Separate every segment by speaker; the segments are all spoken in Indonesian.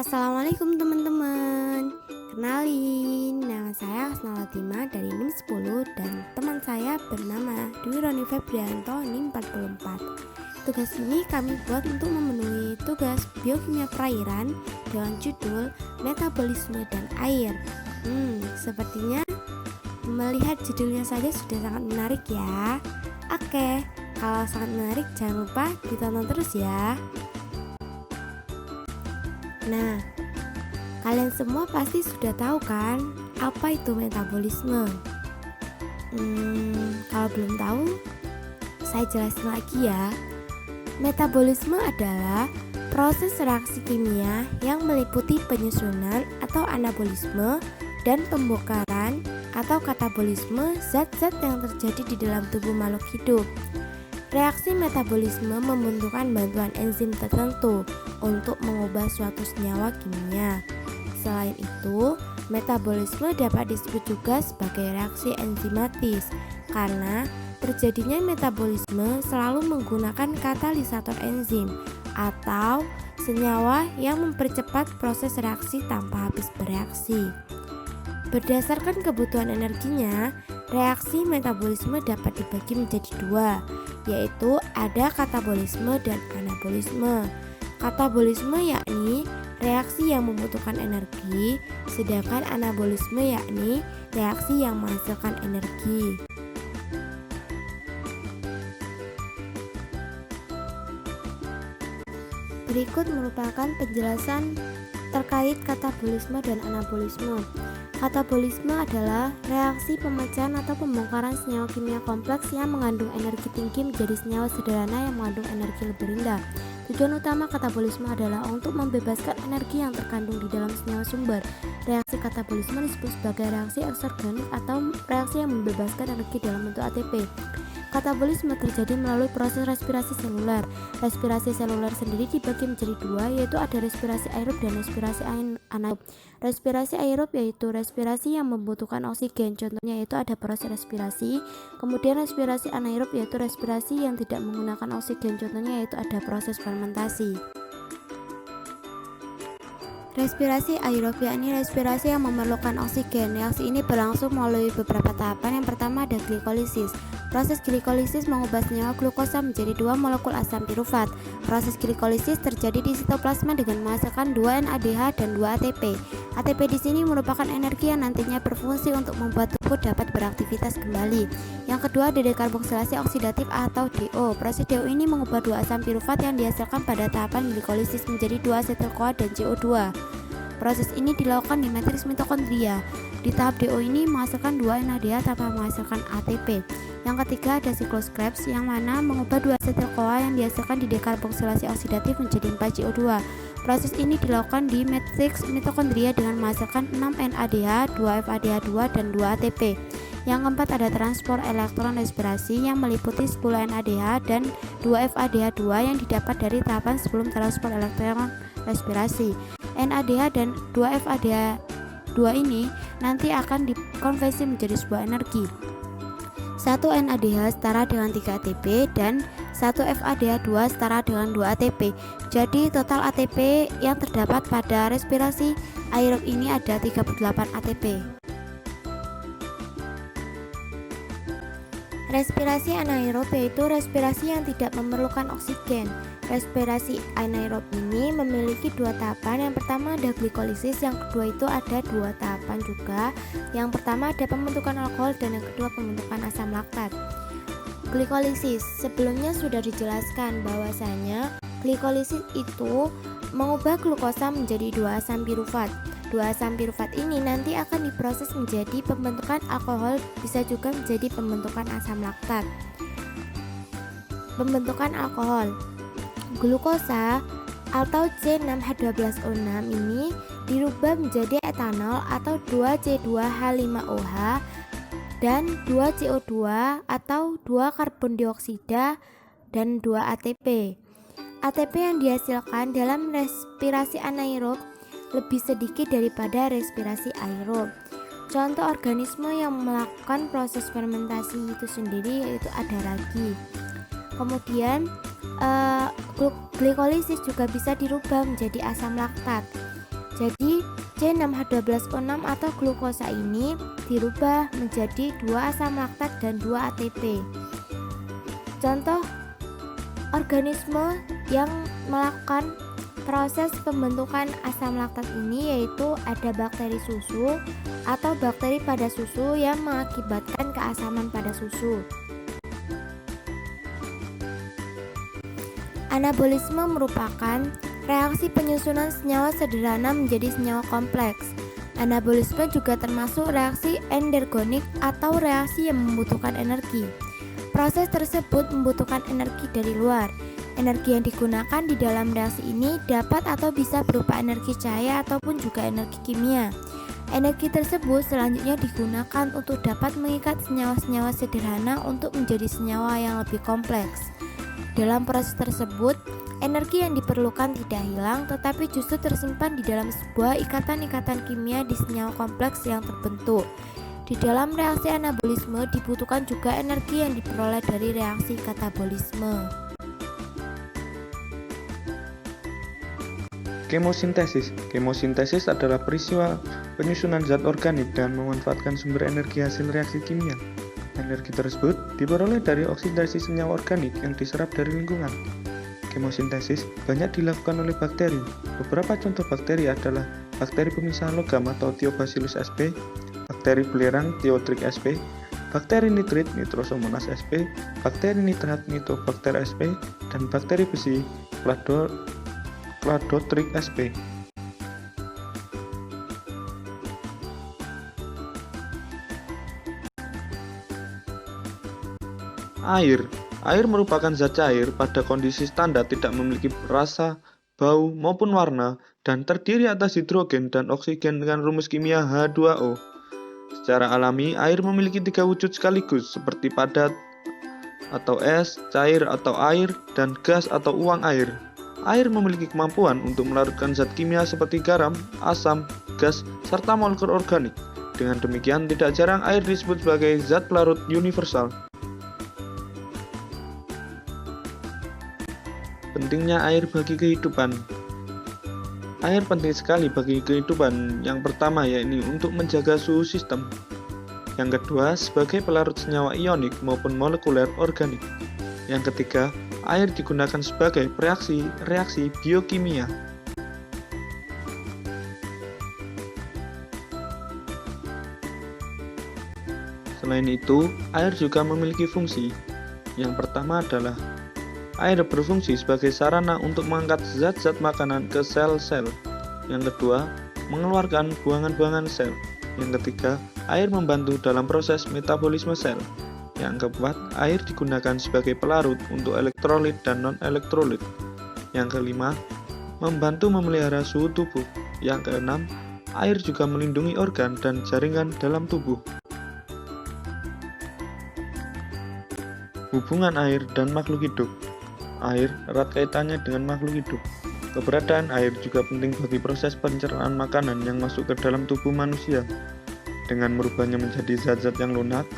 Speaker 1: Assalamualaikum teman-teman. Kenalin, nama saya Hasnal Latima dari NIM 10 dan teman saya bernama Dwi Roni Febrianto NIM 44. Tugas ini kami buat untuk memenuhi tugas biokimia perairan dengan judul metabolisme dan air. Sepertinya melihat judulnya saja sudah sangat menarik ya. Oke, kalau sangat menarik jangan lupa ditonton terus ya. Nah, kalian semua pasti sudah tahu kan apa itu metabolisme? Kalau belum tahu, saya jelasin lagi ya. Metabolisme adalah proses reaksi kimia yang meliputi penyusunan atau anabolisme dan pembongkaran atau katabolisme zat-zat yang terjadi di dalam tubuh makhluk hidup. Reaksi metabolisme membutuhkan bantuan enzim tertentu untuk mengubah suatu senyawa kimia. Selain itu, metabolisme dapat disebut juga sebagai reaksi enzimatis karena terjadinya metabolisme selalu menggunakan katalisator enzim atau senyawa yang mempercepat proses reaksi tanpa habis bereaksi. Berdasarkan kebutuhan energinya, reaksi metabolisme dapat dibagi menjadi dua, yaitu ada katabolisme dan anabolisme. Katabolisme yakni reaksi yang membutuhkan energi, sedangkan anabolisme yakni reaksi yang menghasilkan energi. Berikut merupakan penjelasan terkait katabolisme dan anabolisme. Katabolisme adalah reaksi pemecahan atau pembongkaran senyawa kimia kompleks yang mengandung energi tinggi menjadi senyawa sederhana yang mengandung energi lebih rendah. Tujuan utama katabolisme adalah untuk membebaskan energi yang terkandung di dalam senyawa sumber. Reaksi katabolisme disebut sebagai reaksi eksogenik atau reaksi yang membebaskan energi dalam bentuk ATP. Katabolisme terjadi melalui proses respirasi seluler. Respirasi seluler sendiri dibagi menjadi dua, yaitu ada respirasi aerob dan respirasi anaerob. Respirasi aerob yaitu respirasi yang membutuhkan oksigen, contohnya yaitu ada proses respirasi. Kemudian respirasi anaerob yaitu respirasi yang tidak menggunakan oksigen, contohnya yaitu ada proses fermentasi. Respirasi aerob yakni respirasi yang memerlukan oksigen. Reaksi ini berlangsung melalui beberapa tahapan. Yang pertama ada glikolisis. Proses glikolisis mengubah senyawa glukosa menjadi 2 molekul asam pirufat. Proses glikolisis terjadi di sitoplasma dengan menghasilkan 2 NADH dan 2 ATP. ATP di sini merupakan energi yang nantinya berfungsi untuk membuat tubuh dapat beraktivitas kembali. Yang kedua ada dekarboksilasi oksidatif atau DO. Proses DO ini mengubah 2 asam pirufat yang dihasilkan pada tahapan glikolisis menjadi 2 asetil-CoA dan CO2. Proses ini dilakukan di matris mitokondria. Di tahap DO ini menghasilkan 2 NADH tanpa menghasilkan ATP. Yang ketiga ada siklus Krebs yang mana mengubah 2 asetil-CoA yang dihasilkan di dekarboksilasi oksidatif menjadi 4 CO2. Proses ini dilakukan di matriks mitokondria dengan menghasilkan 6 NADH, 2 FADH2 dan 2 ATP. Yang keempat ada transport elektron respirasi yang meliputi 10 NADH dan 2 FADH2 yang didapat dari tahapan sebelum transport elektron respirasi. NADH dan 2 FADH2 ini nanti akan dikonversi menjadi sebuah energi. 1 NADH setara dengan 3 ATP dan 1 FADH2 setara dengan 2 ATP. Jadi total ATP yang terdapat pada respirasi aerob ini ada 38 ATP. Respirasi anaerob yaitu respirasi yang tidak memerlukan oksigen. Respirasi anaerob ini memiliki 2 tahapan. Yang pertama ada glikolisis, yang kedua itu ada 2 tahapan juga. Yang pertama ada pembentukan alkohol dan yang kedua pembentukan asam laktat. Glikolisis sebelumnya sudah dijelaskan bahwasanya glikolisis itu mengubah glukosa menjadi 2 asam pirufat. 2 asam pirufat ini nanti akan diproses menjadi pembentukan alkohol, bisa juga menjadi pembentukan asam laktat. Pembentukan alkohol glukosa atau C6H12O6 ini dirubah menjadi etanol atau 2C2H5OH dan 2CO2 atau 2 karbon dioksida dan 2 ATP. ATP yang dihasilkan dalam respirasi anaerob lebih sedikit daripada respirasi aerob. Contoh organisme yang melakukan proses fermentasi itu sendiri yaitu ada ragi. Kemudian glikolisis juga bisa dirubah menjadi asam laktat. Jadi C6H12O6 atau glukosa ini dirubah menjadi 2 asam laktat dan 2 ATP. Contoh organisme yang melakukan proses pembentukan asam laktat ini yaitu ada bakteri susu atau bakteri pada susu yang mengakibatkan keasaman pada susu. Anabolisme merupakan reaksi penyusunan senyawa sederhana menjadi senyawa kompleks. Anabolisme juga termasuk reaksi endergonik atau reaksi yang membutuhkan energi. Proses tersebut membutuhkan energi dari luar. Energi yang digunakan di dalam reaksi ini dapat atau bisa berupa energi cahaya ataupun juga energi kimia. Energi tersebut selanjutnya digunakan untuk dapat mengikat senyawa-senyawa sederhana untuk menjadi senyawa yang lebih kompleks. Dalam proses tersebut, energi yang diperlukan tidak hilang tetapi justru tersimpan di dalam sebuah ikatan-ikatan kimia di senyawa kompleks yang terbentuk. Di dalam reaksi anabolisme dibutuhkan juga energi yang diperoleh dari reaksi katabolisme.
Speaker 2: Kemosintesis. Kemosintesis adalah peristiwa penyusunan zat organik dan memanfaatkan sumber energi hasil reaksi kimia. Energi tersebut diperoleh dari oksidasi senyawa organik yang diserap dari lingkungan. Kemosintesis banyak dilakukan oleh bakteri. Beberapa contoh bakteri adalah bakteri pemisah logam atau Thiobacillus sp, bakteri belerang Thiotrich sp, bakteri nitrit Nitrosomonas sp, bakteri nitrat Nitobacter sp, dan bakteri besi Cladotrich sp. Air merupakan zat cair pada kondisi standar tidak memiliki rasa, bau, maupun warna, dan terdiri atas hidrogen dan oksigen dengan rumus kimia H2O. Secara alami, air memiliki 3 wujud sekaligus, seperti padat atau es, cair atau air, dan gas atau uang air. Air memiliki kemampuan untuk melarutkan zat kimia seperti garam, asam, gas, serta molekul organik. Dengan demikian, tidak jarang air disebut sebagai zat pelarut universal. Pentingnya air bagi kehidupan. Air penting sekali bagi kehidupan. Yang pertama yakni untuk menjaga suhu sistem. Yang kedua sebagai pelarut senyawa ionik maupun molekuler organik. Yang ketiga, air digunakan sebagai reaksi biokimia. Selain itu, air juga memiliki fungsi. Yang pertama adalah air berfungsi sebagai sarana untuk mengangkat zat-zat makanan ke sel-sel. Yang kedua, mengeluarkan buangan-buangan sel. Yang ketiga, air membantu dalam proses metabolisme sel. Yang keempat, air digunakan sebagai pelarut untuk elektrolit dan non-elektrolit. Yang kelima, membantu memelihara suhu tubuh. Yang keenam, air juga melindungi organ dan jaringan dalam tubuh. Hubungan air dan makhluk hidup. Air erat kaitannya dengan makhluk hidup. Keberadaan air juga penting bagi proses pencernaan makanan yang masuk ke dalam tubuh manusia. Dengan merubahnya menjadi zat-zat yang lunak,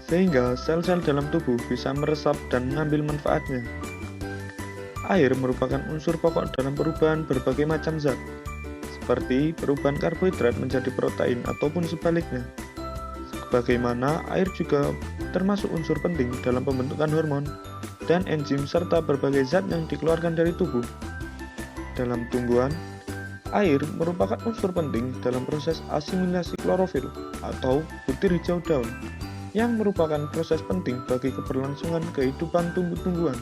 Speaker 2: sehingga sel-sel dalam tubuh bisa meresap dan mengambil manfaatnya. Air merupakan unsur pokok dalam perubahan berbagai macam zat, seperti perubahan karbohidrat menjadi protein ataupun sebaliknya. Sebagaimana air juga termasuk unsur penting dalam pembentukan hormon dan enzim serta berbagai zat yang dikeluarkan dari tubuh. Dalam tumbuhan, air merupakan unsur penting dalam proses asimilasi klorofil atau butir hijau daun, yang merupakan proses penting bagi keberlangsungan kehidupan tumbuh-tumbuhan.